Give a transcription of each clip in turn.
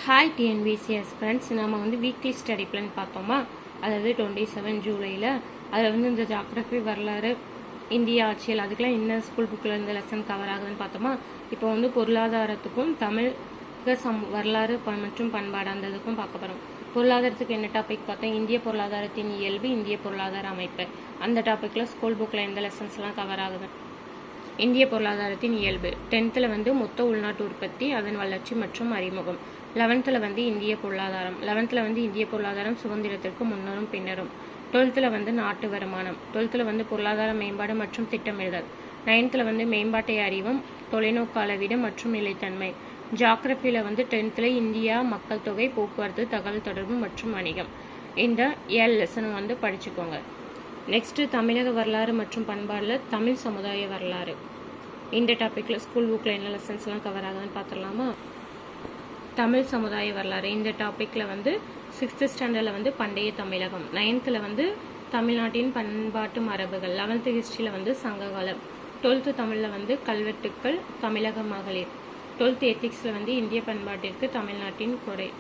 Hi டிஎன்பிசிஎஸ் friends, நம்ம weekly study plan பார்த்தோமா. அதாவது 27 ஜூலையில் அதில் இந்த ஜாகிரஃபி, வரலாறு, இந்திய ஆட்சியல், அதுக்கெல்லாம் என்ன ஸ்கூல் புக்கில் இந்த லெசன் கவர் ஆகுதுன்னு பார்த்தோமா. இப்போ பொருளாதாரத்துக்கும் தமிழ் வரலாறு மற்றும் பண்பாடு அந்த இதுக்கும் பார்க்க போகிறோம். பொருளாதாரத்துக்கு என்ன டாபிக் பார்த்தோம்? இந்திய பொருளாதாரத்தின் இயல்பு, இந்திய பொருளாதார அமைப்பு. அந்த டாப்பிக்கில் ஸ்கூல் புக்கில் எந்த லெசன்ஸ்லாம் கவர் ஆகுது? இந்திய பொருளாதாரத்தின் இயல்பு. 10th மொத்த உள்நாட்டு உற்பத்தி, அதன் வளர்ச்சி மற்றும் அறிமுகம். 11th இந்திய பொருளாதாரம். 11th இந்திய பொருளாதாரம் சுதந்திரத்திற்கு முன்னரும் பின்னரும். 12th நாட்டு வருமானம். 12th பொருளாதார மேம்பாடு மற்றும் திட்டமிடுதல். 9th மேம்பாட்டை அறிவும், தொலைநோக்கு அளவீடு மற்றும் நிலைத்தன்மை. ஜாகிரபியில் 10th இந்தியா, மக்கள் தொகை, போக்குவரத்து, தகவல் தொடர்பு மற்றும் வணிகம். இந்த 7 லெசனும் படிச்சுக்கோங்க. நெக்ஸ்ட் தமிழக வரலாறு மற்றும் பண்பாடில் தமிழ் சமுதாய வரலாறு. இந்த டாப்பிக்கில் ஸ்கூல் புக்கில் என்ன லெசன்ஸ்லாம் கவர் ஆகுதுன்னு பார்த்துடலாமா. தமிழ் சமுதாய வரலாறு. இந்த டாப்பிக்கில் 6th ஸ்டாண்டர்டில் பண்டைய தமிழகம். 9th தமிழ்நாட்டின் பண்பாட்டு மரபுகள். 11th ஹிஸ்ட்ரியில் சங்ககாலம். 12th தமிழில் கல்வெட்டுக்கள், தமிழக மகளிர். 12th எத்திக்ஸில் இந்திய பண்பாட்டிற்கு தமிழ்நாட்டின் கொடை.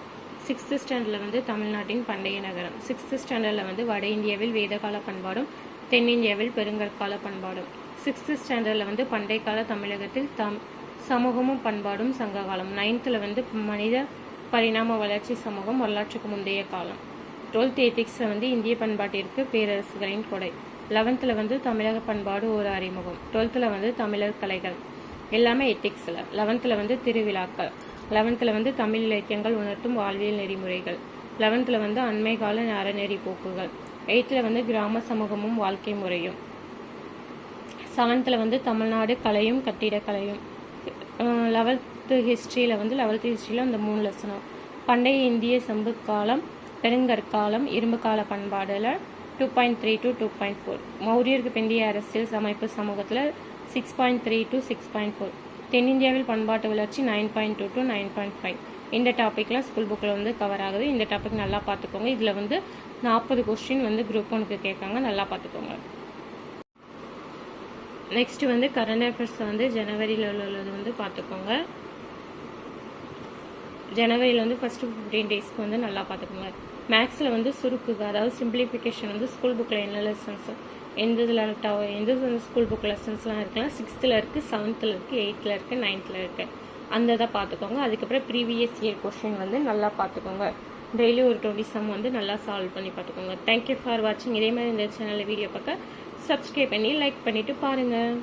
6th ஸ்டாண்டர்டில் தமிழ்நாட்டின் பண்டைய நகரம். 6th ஸ்டாண்டர்டில் வட இந்தியாவில் வேதகால பண்பாடும், தென்னிந்தியாவில் பெருங்கற்கால பண்பாடும். 6th ஸ்டாண்டர்டில் பண்டைய கால தமிழகத்தில் சமூகமும் பண்பாடும், சங்ககாலம். 9th மனித பரிணாம வளர்ச்சி, சமூகம், வரலாற்றுக்கு முந்தைய காலம். 12th எத்திக்ஸில் இந்திய பண்பாட்டிற்கு பேரரசுகளின் கொடை. 11th தமிழக பண்பாடு ஒரு அறிமுகம். 12th தமிழர் கலைகள். எல்லாமே எத்திக்ஸில். 11th திருவிழாக்கள். 11th தமிழ் இலக்கியங்கள் உணர்த்தும் வாழ்வியல் நெறிமுறைகள். 11th அண்மை கால அறநெறி போக்குகள். 8th கிராம சமூகமும் வாழ்க்கை முறையும். 7th தமிழ்நாடு கலையும் கட்டிடக்கலையும். 11th ஹிஸ்ட்ரியில் 11th ஹிஸ்ட்ரியில் அந்த 3 லெசனும். பண்டைய இந்திய செம்பு காலம், பெருங்கற்காலம், இரும்பு கால பண்பாடில் 2.3 to 2.4. மௌரியருக்கு பிந்தைய அரசியல் அமைப்பு சமூகத்தில் 6.3 to 6.4. தென்னிந்தியாவில் பண்பாட்டு வளர்ச்சி 9.2 to 9.5. இந்த டாப்பிக்லாம் ஸ்கூல் புக்கில் கவர் ஆகுது. இந்த டாபிக் நல்லா பார்த்துக்கோங்க. இதில் 40 கொஸ்டின் குரூப் 1க்கு கேட்காங்க, நல்லா பார்த்துக்கோங்க. நெக்ஸ்ட் கரண்ட் அஃபேர்ஸ் ஜனவரியில் உள்ளது பார்த்துக்கோங்க. ஜனவரியில் ஃபர்ஸ்ட் 15 டேஸ்க்கு நல்லா பார்த்துக்கோங்க. மேக்ஸில் சுருக்குக, அதாவது சிம்பிளிஃபிகேஷன் ஸ்கூல் புக்கில் என்ன லெசன்ஸ், எந்த ஸ்கூல் புக் லெசன்ஸ்லாம் இருக்கலாம். 6th இருக்குது, 7th இருக்குது, 8th இருக்குது, 9th இருக்குது. அந்த இதை பார்த்துக்கோங்க. அதுக்கப்புறம் ப்ரீவியஸ் இயர் கொஸ்டின் நல்லா பார்த்துக்கோங்க. டெய்லி ஒரு 20 சம் நல்லா சால்வ் பண்ணி பார்த்துக்கோங்க. தேங்க்யூ ஃபார் வாட்சிங். இதே மாதிரி இந்த சேனலில் வீடியோ பார்க்க சப்ஸ்கிரைப் பண்ணி லைக் பண்ணிவிட்டு பாருங்கள்.